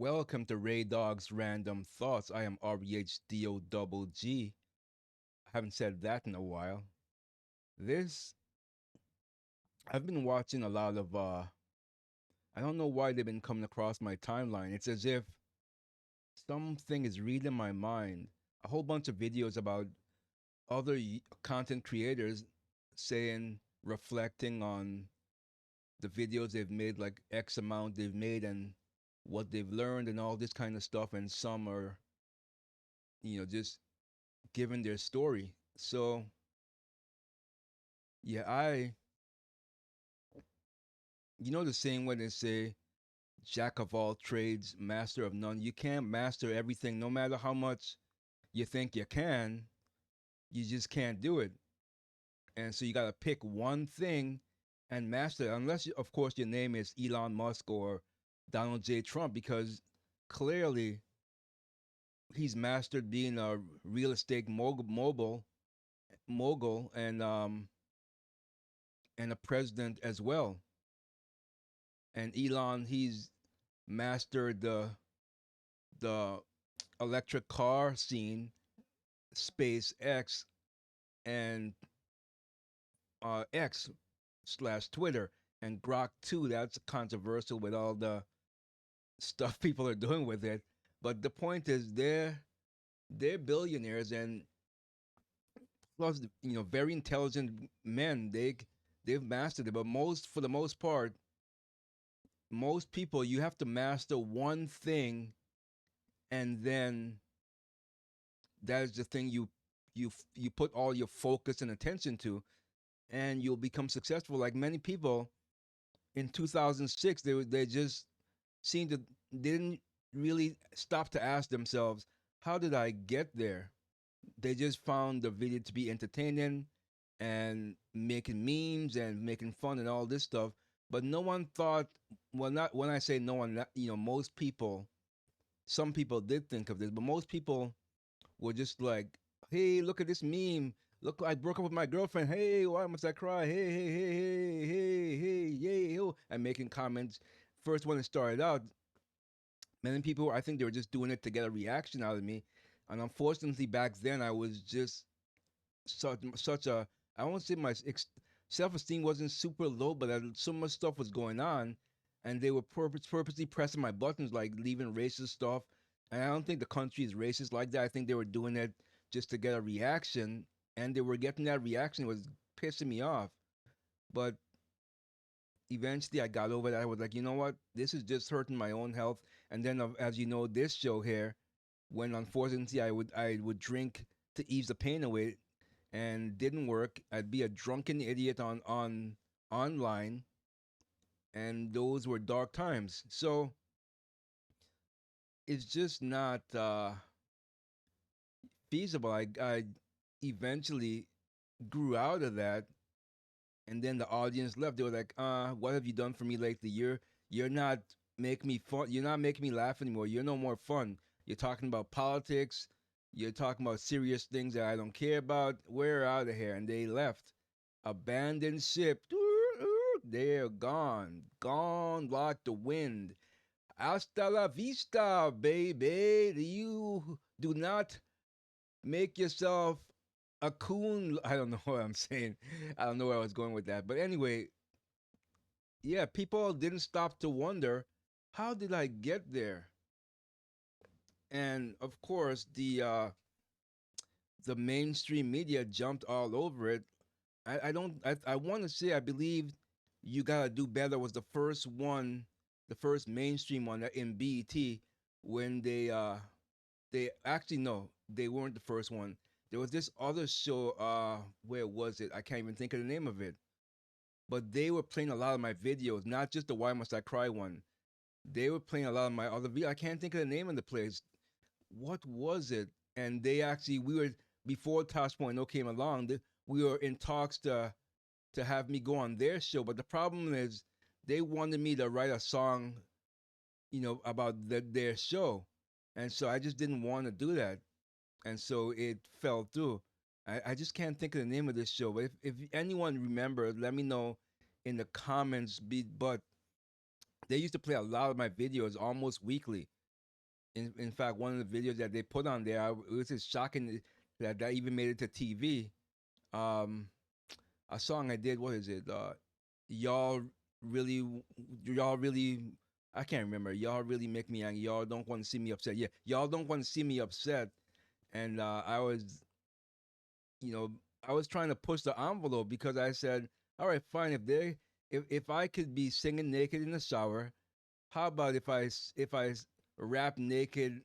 Welcome to Ray Dog's Random Thoughts. I am REHDOGG. I haven't said that in a while. This, I've been watching a lot of, I don't know why they've been coming across my timeline. It's as if something is reading my mind. A whole bunch of videos about other content creators saying, reflecting on the videos they've made, like X amount they've made and what they've learned and all this kind of stuff. And some are, just giving their story. So yeah, the same way they say jack of all trades, master of none. You can't master everything, no matter how much you think you can. You just can't do it, and so you got to pick one thing and master it. Unless, of course, your name is Elon Musk or Donald J. Trump, because clearly he's mastered being a real estate mogul, and a president as well. And Elon, he's mastered the electric car scene, SpaceX, and X slash Twitter, and Grok 2. That's controversial with all the stuff people are doing with it. But the point is, they're billionaires, and plus, very intelligent men. They've mastered it. But for the most part, most people, you have to master one thing, and then that is the thing you put all your focus and attention to, and you'll become successful. Like many people in 2006, they just seemed to didn't really stop to ask themselves, how did I get there? They just found the video to be entertaining and making memes and making fun and all this stuff. But no one thought, well, not when I say no one, most people, some people did think of this, but most people were just like, hey, look at this meme. Look, I broke up with my girlfriend. Hey, why must I cry? Hey, hey, hey, hey, hey, hey, yay, ho. And making comments. First, when it started out, many people, I think they were just doing it to get a reaction out of me. And unfortunately, back then, I was just such a, I won't say my self esteem wasn't super low, but so much stuff was going on. And they were purposely pressing my buttons, like leaving racist stuff. And I don't think the country is racist like that. I think they were doing it just to get a reaction. And they were getting that reaction. It was pissing me off. But eventually I got over that. I was like, you know what? This is just hurting my own health. And then, as you know, this show here, when unfortunately I would drink to ease the pain away, and didn't work. I'd be a drunken idiot on online, and those were dark times. So it's just not feasible. I eventually grew out of that, and then the audience left. They were like, what have you done for me lately? You're not making me fun. You're not making me laugh anymore. You're no more fun. You're talking about politics. You're talking about serious things that I don't care about. We're out of here. And they left. Abandoned ship. They're gone. Gone like the wind. Hasta la vista, baby. You do not make yourself a coon. I don't know what I'm saying. I don't know where I was going with that. But anyway, yeah, people didn't stop to wonder, how did I get there? And of course, the mainstream media jumped all over it. I don't I want to say, I believe You Gotta Do Better was the first one, the first mainstream one in BET, when they actually, no, they weren't the first one. There was this other show, where was it? I can't even think of the name of it. But they were playing a lot of my videos, not just the Why Must I Cry one. They were playing a lot of my other videos. I can't think of the name of the place. What was it? And they actually, we were, before Tosh Point oh came along, we were in talks to have me go on their show. But the problem is, they wanted me to write a song, about their show, and so I just didn't want to do that, and so it fell through. I just can't think of the name of this show. But if anyone remembers, let me know in the comments. But they used to play a lot of my videos almost weekly. In fact, one of the videos that they put on there, it was just shocking that that even made it to TV. Um, a song I did, what is it? Y'all really, y'all really, I can't remember. Y'all really make me angry. Y'all don't want to see me upset. Yeah, y'all don't want to see me upset. And I was, you know, I was trying to push the envelope because I said, all right, fine. If I could be singing naked in the shower, how about if rap naked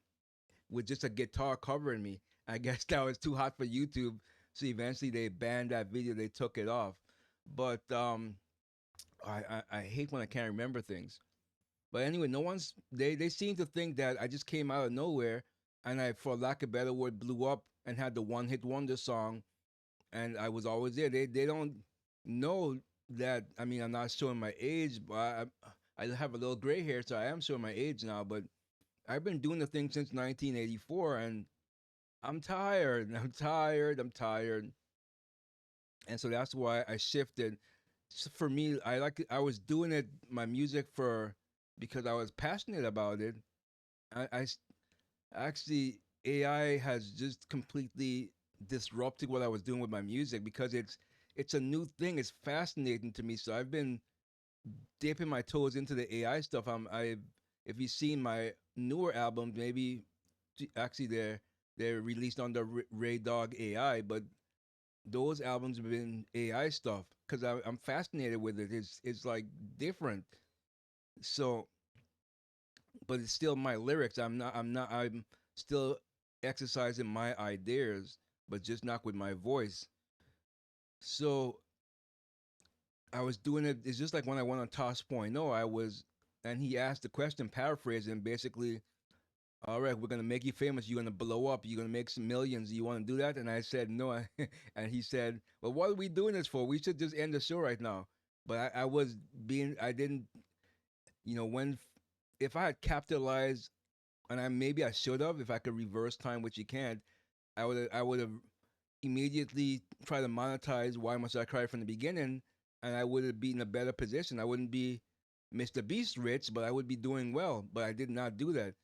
with just a guitar covering me? I guess that was too hot for YouTube, so eventually they banned that video. They took it off. But I hate when I can't remember things. But anyway, no one's they seem to think that I just came out of nowhere and I, for lack of a better word, blew up and had the one hit wonder song and I was always there. They don't know that. I mean, I'm not showing my age, but I have a little gray hair, so I am showing my age now. But I've been doing the thing since 1984, and I'm tired. I'm tired. I'm tired, and so that's why I shifted. So for me, I was doing it my music for because I was passionate about it. I actually AI has just completely disrupted what I was doing with my music because it's a new thing. It's fascinating to me. So I've been dipping my toes into the AI stuff. I if you've seen my newer albums, maybe actually they're released under Ray Dog AI, but those albums have been AI stuff because I'm fascinated with it. It's like different. So, but it's still my lyrics. I'm still exercising my ideas, but just not with my voice. So I was doing it. It's just like when I went on Toss Point. No, I was, and he asked the question, paraphrasing, basically, all right, we're gonna make you famous. You're gonna blow up. You're gonna make some millions. You want to do that? And I said no. And he said, well, what are we doing this for? We should just end the show right now. But I was being, I didn't, when if I had capitalized, and I should have, if I could reverse time, which you can't, I would have immediately tried to monetize Why Must I Cry from the beginning, and I would have been in a better position. I wouldn't be Mr. Beast rich, but I would be doing well. But I did not do that.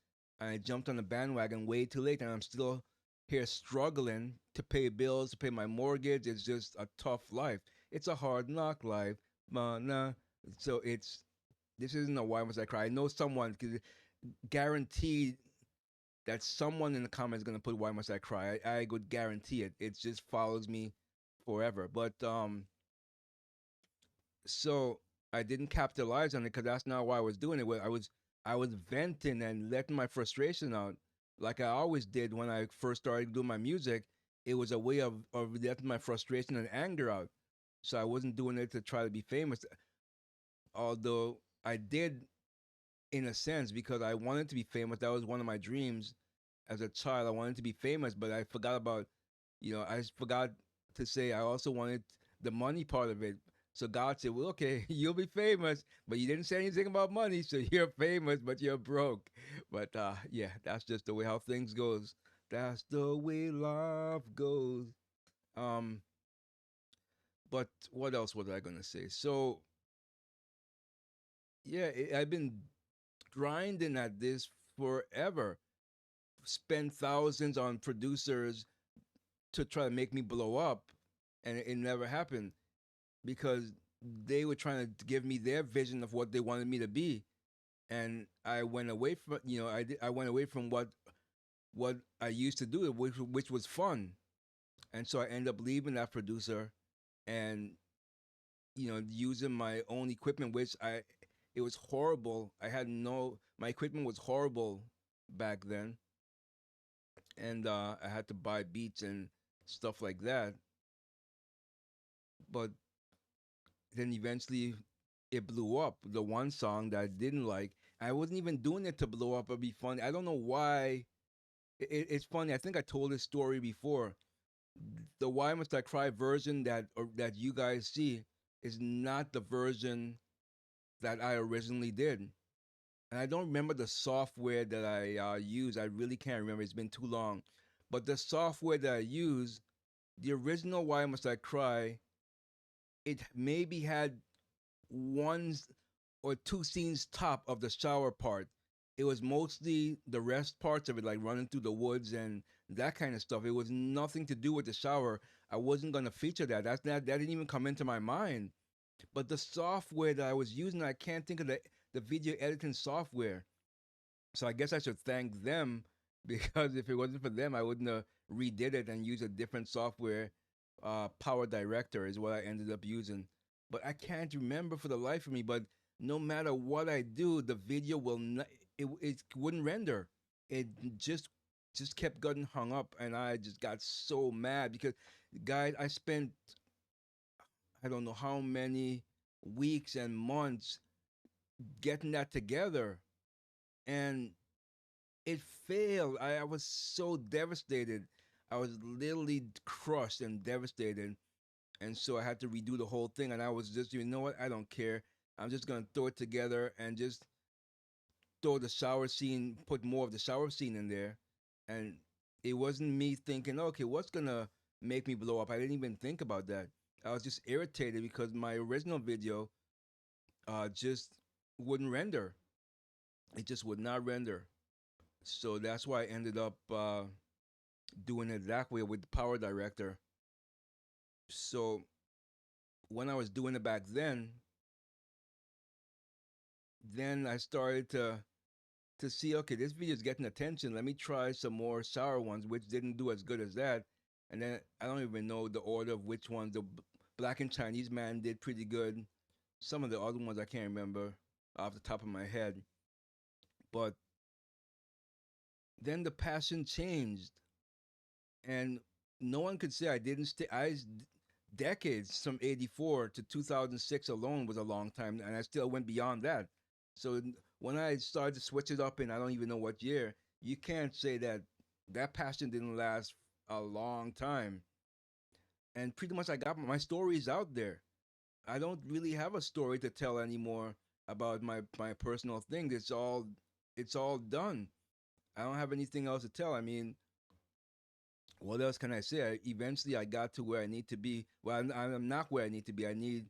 I jumped on the bandwagon way too late, and I'm still here struggling to pay bills, to pay my mortgage. It's just a tough life. It's a hard knock life. Nah. So this isn't a Why Must I Cry. I know someone guaranteed that someone in the comments is gonna put "Why must I cry?" I would guarantee it. It just follows me forever. But so I didn't capitalize on it because that's not why I was doing it. I was venting and letting my frustration out, like I always did when I first started doing my music. It was a way of letting my frustration and anger out. So I wasn't doing it to try to be famous, although I did in a sense because I wanted to be famous. That was one of my dreams as a child. I wanted to be famous, but I forgot about, I forgot to say I also wanted the money part of it. So God said, "Well, okay, you'll be famous, but you didn't say anything about money, so you're famous, but you're broke." But yeah, that's just the way how things goes. That's the way life goes. Um, but what else was I gonna say? So yeah, I've been grinding at this forever. Spend thousands on producers to try to make me blow up, and it never happened because they were trying to give me their vision of what they wanted me to be, and I went away from I went away from what I used to do, which was fun, and so I ended up leaving that producer and using my own equipment, which I it was horrible. I had no my equipment was horrible back then, and I had to buy beats and stuff like that. But then eventually it blew up. The one song that I didn't like, I wasn't even doing it to blow up or be funny. I don't know why. It's funny. I think I told this story before. The "Why Must I Cry" version that you guys see is not the version that I originally did, and I don't remember the software that I used. I really can't remember. It's been too long. But the software that I used, the original "Why Must I Cry," it maybe had one or two scenes top of the shower part. it was mostly the rest parts of it, like running through the woods and that kind of stuff. It was nothing to do with the shower. I wasn't gonna feature that. That didn't even come into my mind. But the software that I was using, I can't think of the video editing software. So I guess I should thank them because if it wasn't for them, I wouldn't have redid it and used a different software. Power Director is what I ended up using, but I can't remember for the life of me. But no matter what I do, the video will not. It wouldn't render. It just just kept getting hung up, and I just got so mad because, guys, I spent I don't know how many weeks and months getting that together, and it failed. I was so devastated. I was literally crushed and devastated. And so I had to redo the whole thing. And I was just, you know what? I don't care. I'm just going to throw it together and just throw the shower scene, put more of the shower scene in there. And it wasn't me thinking, okay, what's going to make me blow up? I didn't even think about that. I was just irritated because my original video just wouldn't render. It just would not render. So that's why I ended up doing it that way with the Power Director. So when I was doing it back then I started to see, okay, this video is getting attention. Let me try some more sour ones, which didn't do as good as that. And then I don't even know the order of which ones. The Black and Chinese Man did pretty good. Some of the other ones I can't remember off the top of my head. But then the passion changed, and no one could say I didn't stay. Decades from '84 to 2006 alone was a long time, and I still went beyond that. So when I started to switch it up in I don't even know what year, you can't say that that passion didn't last a long time. And pretty much I got my stories out there. I don't really have a story to tell anymore about my personal thing. It's all done. I don't have anything else to tell. I mean, what else can I say? Eventually, I got to where I need to be. Well, I'm not where I need to be. I need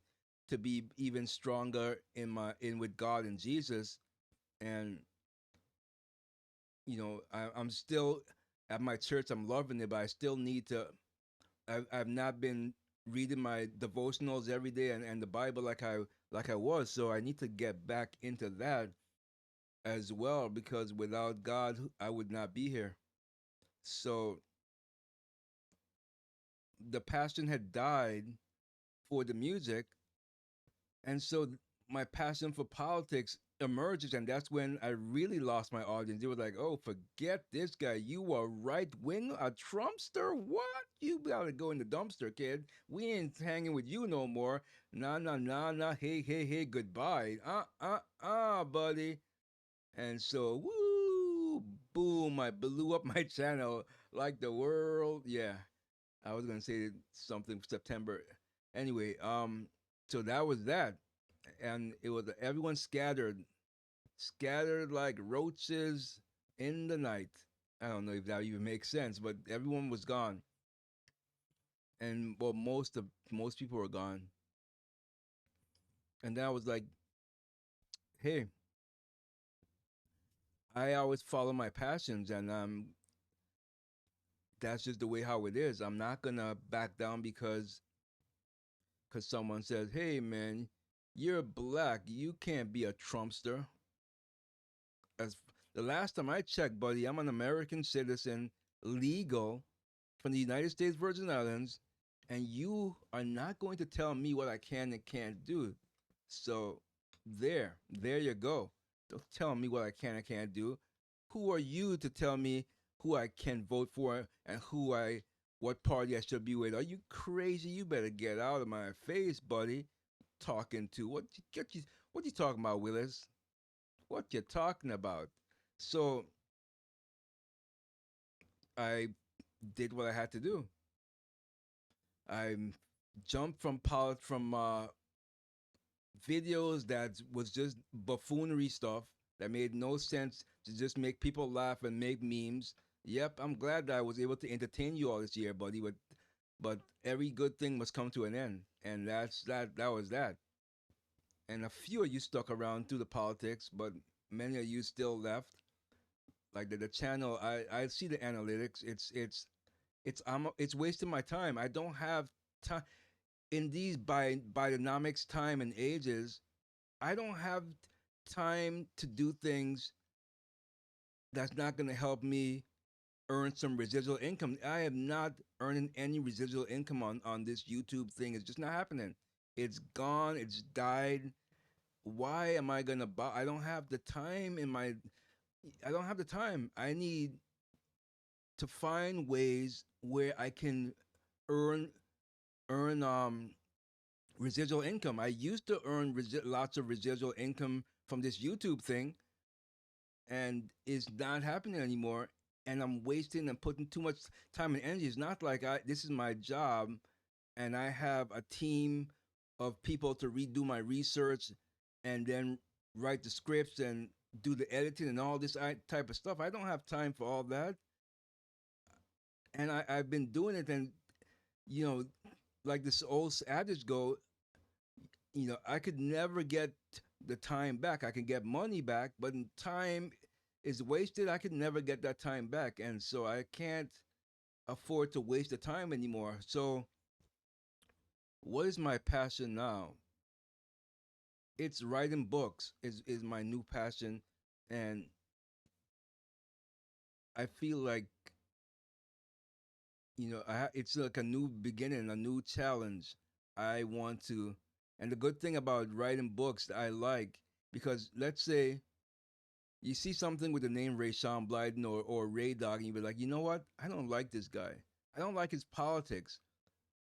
to be even stronger in with God and Jesus. And I'm still at my church. I'm loving it, but I still need to. I've not been reading my devotionals every day and the Bible like I was. So I need to get back into that as well because without God, I would not be here. So the passion had died for the music, and so my passion for politics emerges, and that's when I really lost my audience. They were like, "Oh, forget this guy. You are right wing, a Trumpster. What? You gotta go in the dumpster, kid. We ain't hanging with you no more. Nah, nah, nah, nah. Hey, hey, hey. Goodbye. Buddy." And so, woo, boom! I blew up my channel like the world. Yeah, I was gonna say something September. Anyway, so that was that, and it was everyone scattered like roaches in the night. I don't know if that even makes sense, but everyone was gone, and well, most people were gone. And then I was like, hey, I always follow my passions, and that's just the way how it is. I'm not gonna back down because someone says, hey man, you're black, you can't be a Trumpster. As the last time I checked, buddy, I'm an American citizen, legal from the United States Virgin Islands, and you are not going to tell me what I can and can't do. So there you go. Don't tell me what I can and can't do. Who are you to tell me who I can vote for and what party I should be with? Are you crazy? You better get out of my face, buddy. Talking to what you talking about, Willis? What you talking about? So I did what I had to do. I jumped from videos that was just buffoonery stuff that made no sense to just make people laugh and make memes. Yep, I'm glad that I was able to entertain you all this year, buddy. But every good thing must come to an end, and that was that. And a few of you stuck around through the politics, but many of you still left. Like the channel, I see the analytics. It's wasting my time. I don't have time in these biodynamics time and ages. I don't have time to do things that's not going to help me earn some residual income. I am not earning any residual income on this YouTube thing. It's just not happening. It's gone. It's died. Why am I gonna buy? I don't have the time in my. I don't have the time. I need to find ways where I can earn earn residual income. I used to earn lots of residual income from this YouTube thing, and it's not happening anymore. And I'm wasting and putting too much time and energy. It's not like this is my job, and I have a team of people to redo my research, and then write the scripts and do the editing and all this type of stuff. I don't have time for all that, and I've been doing it, and you know, like this old adage go, I could never get the time back. I can get money back, but time is wasted. I could never get that time back, and so I can't afford to waste the time anymore. So, what is my passion now? It's writing books is my new passion, and I feel like it's like a new beginning, a new challenge. I want to, and the good thing about writing books that I like, because let's say you see something with the name Ray Sean Blyden or Ray Dog, and you be like, you know what? I don't like this guy. I don't like his politics.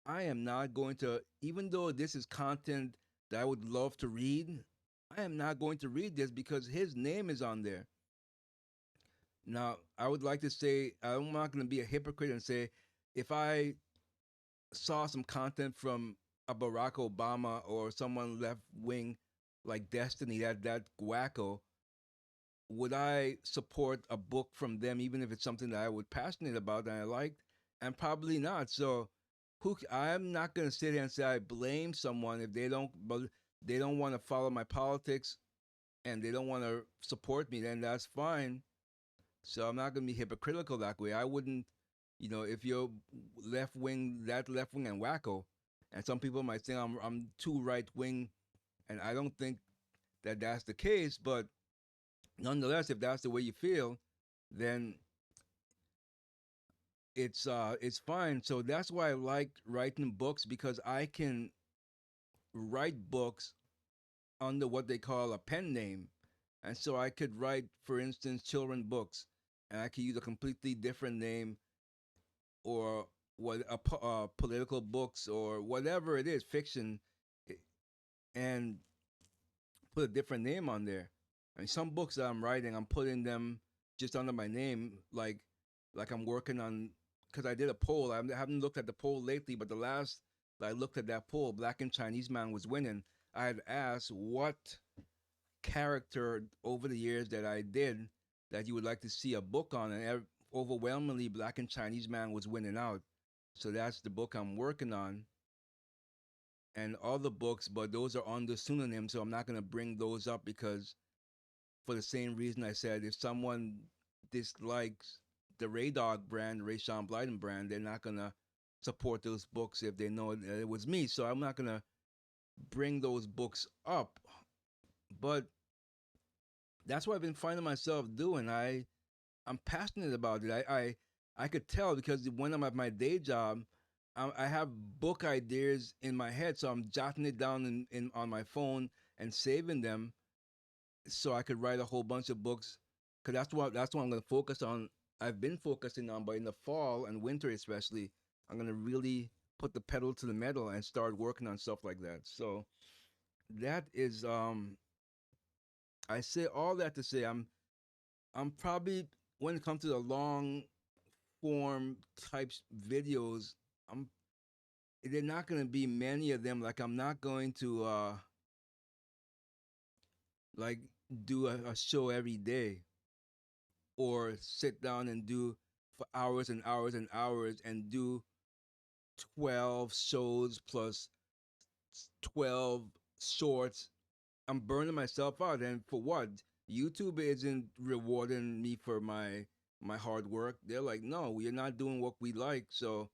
I am not going to, even though this is content that I would love to read, I am not going to read this because his name is on there. Now, I would like to say, I'm not going to be a hypocrite and say, if I saw some content from a Barack Obama or someone left wing like Destiny, that wacko, would I support a book from them even if it's something that I was passionate about and I liked? And probably not. So, I'm not going to sit here and say I blame someone if they don't want to follow my politics and they don't want to support me. Then that's fine. So I'm not going to be hypocritical that way. I wouldn't, if you're left wing and wacko, and some people might think I'm too right wing, and I don't think that that's the case. But nonetheless, if that's the way you feel, then it's fine. So that's why I like writing books, because I can write books under what they call a pen name. And so I could write, for instance, children books, and I could use a completely different name, or political books or whatever it is, fiction, and put a different name on there. I mean, some books that I'm writing, I'm putting them just under my name, like I'm working on, because I did a poll. I haven't looked at the poll lately, but the last I looked at that poll, Black and Chinese Man was winning. I had asked what character over the years that I did that you would like to see a book on, and overwhelmingly, Black and Chinese Man was winning out. So that's the book I'm working on, and other books, but those are under pseudonym, so I'm not going to bring those up, because for the same reason I said, if someone dislikes the Ray Dog brand, Ray Sean Blyden brand, they're not going to support those books if they know that it was me. So I'm not going to bring those books up. But that's what I've been finding myself doing. I'm passionate about it. I could tell, because when I'm at my day job, I have book ideas in my head, so I'm jotting it down in on my phone and saving them, so I could write a whole bunch of books. Cause that's what I'm gonna focus on. I've been focusing on, but in the fall and winter especially, I'm gonna really put the pedal to the metal and start working on stuff like that. So that is I say all that to say I'm probably, when it comes to the long form types videos, I'm they're not going to be many of them. Like, I'm not going to like do a show every day, or sit down and do for hours and hours and hours and do 12 shows plus 12 shorts. I'm burning myself out, and for what? YouTube isn't rewarding me for my hard work. They're like, no, we're not doing what we like, so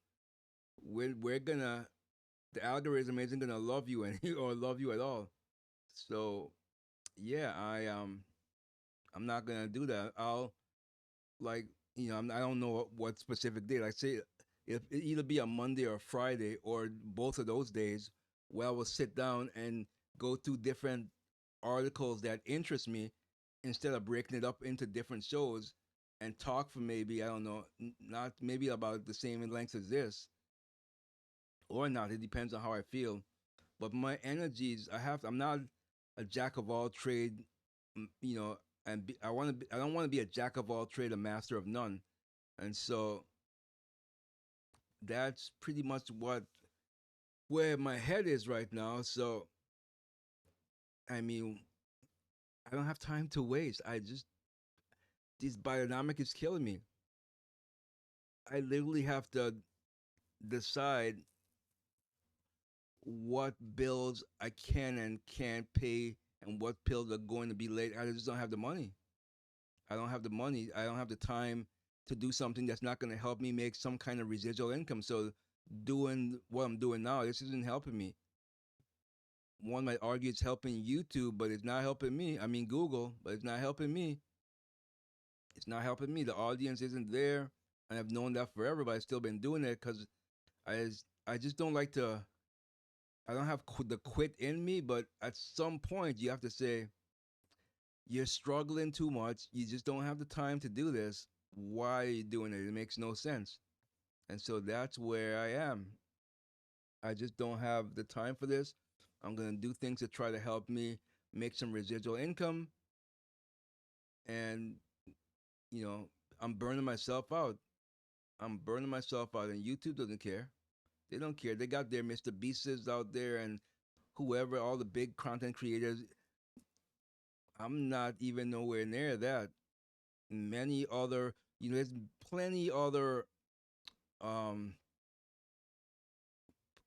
we're gonna the algorithm isn't gonna love you any or love you at all. So yeah, I'm not gonna do that. I'll like I don't know what specific day. Like say if it either be a Monday or a Friday or both of those days, where I will sit down and go through different articles that interest me instead of breaking it up into different shows and talk for maybe I don't know not maybe about the same length as this or not. It depends on how I feel. But my energies, I'm not a jack of all trade, you know, and I don't want to be a jack of all trade, a master of none. And so that's pretty much what where my head is right now. So I mean, I don't have time to waste. I just this biodynamic is killing me. I literally have to decide what bills I can and can't pay and what bills are going to be late. I just don't have the money. I don't have the money. I don't have the time to do something that's not going to help me make some kind of residual income. So doing what I'm doing now, this isn't helping me. One might argue it's helping YouTube, but it's not helping me. I mean Google, but it's not helping me. It's not helping me. The audience isn't there, and I've known that forever, but I've still been doing it because I just don't like to. I don't have the quit in me, but at some point you have to say you're struggling too much. You just don't have the time to do this. Why are you doing it? It makes no sense. And so that's where I am. I just don't have the time for this. I'm going to do things to try to help me make some residual income. And, you know, I'm burning myself out. I'm burning myself out. And YouTube doesn't care. They don't care. They got their Mr. Beasts out there and whoever, all the big content creators. I'm not even nowhere near that. Many other, there's plenty other um,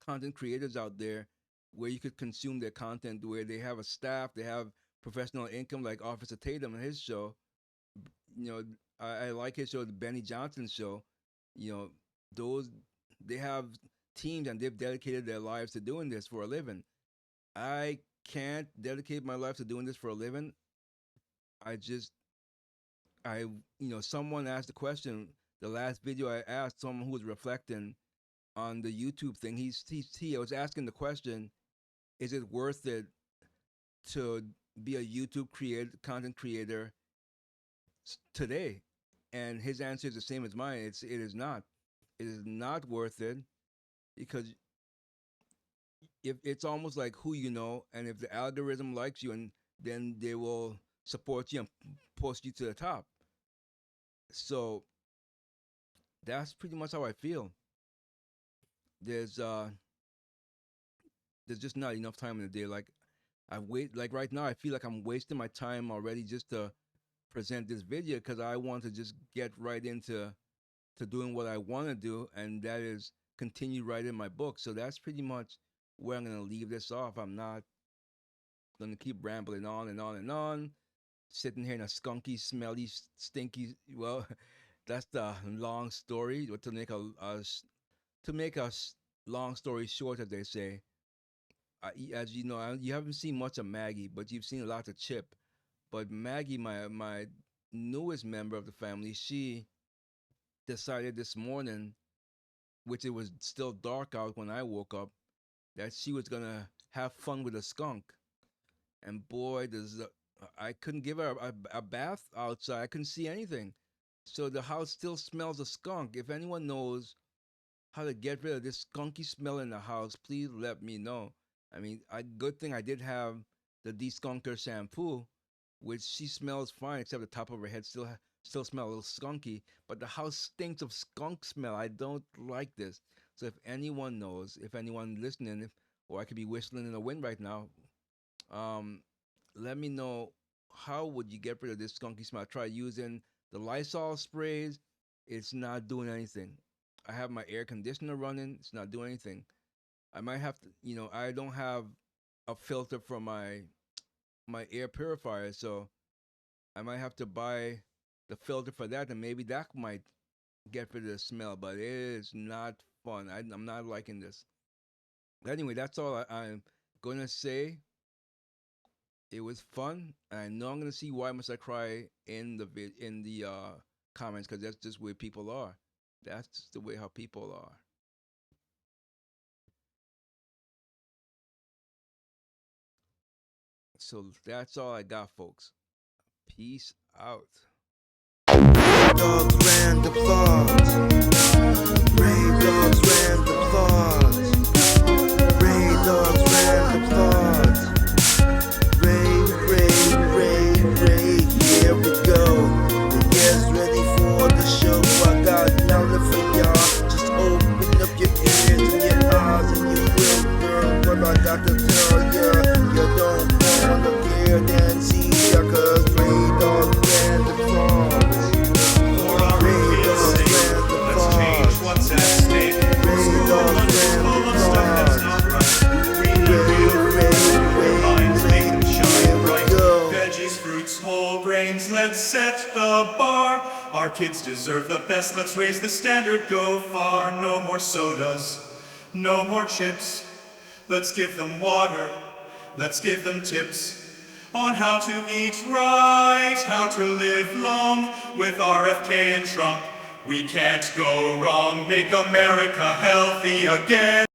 content creators out there where you could consume their content, where they have a staff, they have professional income, like Officer Tatum and his show. You know, I like his show, the Benny Johnson show. You know, those they have teams and they've dedicated their lives to doing this for a living. I can't dedicate my life to doing this for a living. I just someone asked the question. The last video I asked someone who was reflecting on the YouTube thing. He was asking the question: is it worth it to be a YouTube content creator today? And his answer is the same as mine. It is not. It is not worth it because if it's almost like who you know, and if the algorithm likes you, and then they will support you and post you to the top. So that's pretty much how I feel. There's uh there's just not enough time in the day. Like right now I feel like I'm wasting my time already just to present this video because I want to just get right into doing what I want to do, and that is continue writing my book. So that's pretty much where I'm gonna leave this off. I'm not gonna keep rambling on and on and on, sitting here in a skunky, smelly, stinky. Well, that's the long story. But to make long story short, as they say, as you know, you haven't seen much of Maggie, but you've seen a lot of Chip. But Maggie, my newest member of the family, she decided this morning, which it was still dark out when I woke up, that she was gonna have fun with a skunk. And boy, I couldn't give her a bath outside. I couldn't see anything. So the house still smells of skunk. If anyone knows how to get rid of this skunky smell in the house, please let me know. I mean, good thing I did have the deskunker shampoo, which she smells fine, except the top of her head still smell a little skunky. But the house stinks of skunk smell. I don't like this. So if anyone knows, if anyone listening, or I could be whistling in the wind right now, um, let me know how would you get rid of this skunky smell. I tried using the Lysol sprays. It's not doing anything. I have my air conditioner running. It's not doing anything. I might have to, I don't have a filter for my air purifier, so I might have to buy the filter for that, and maybe that might get rid of the smell. But it is not fun. I'm not liking this. But anyway, that's all I'm gonna say. It was fun. I know I'm gonna see Why Must I Cry in the comments, because that's just where people are. That's just the way how people are. So that's all I got, folks. Peace out. Dogs random thoughts. Brave dogs random thoughts. Brave dogs random thoughts. Ray, here we go. The years ready for the show. I got nothing for y'all. Just open up your ears and your eyes and you will, girl. What I got to tell ya, you don't wanna hear then see ya, 'cause Ray dogs random thoughts. For our immediate sake, let's change what's at stake. School lunch is full of stuff that's not right. We need real minds, make them shine bright. Veggies, fruits, whole grains, let's set the bar. Our kids deserve the best, let's raise the standard, go far. No more sodas, no more chips. Let's give them water, let's give them tips on how to eat right, how to live long. With RFK and Trump, we can't go wrong. Make America healthy again.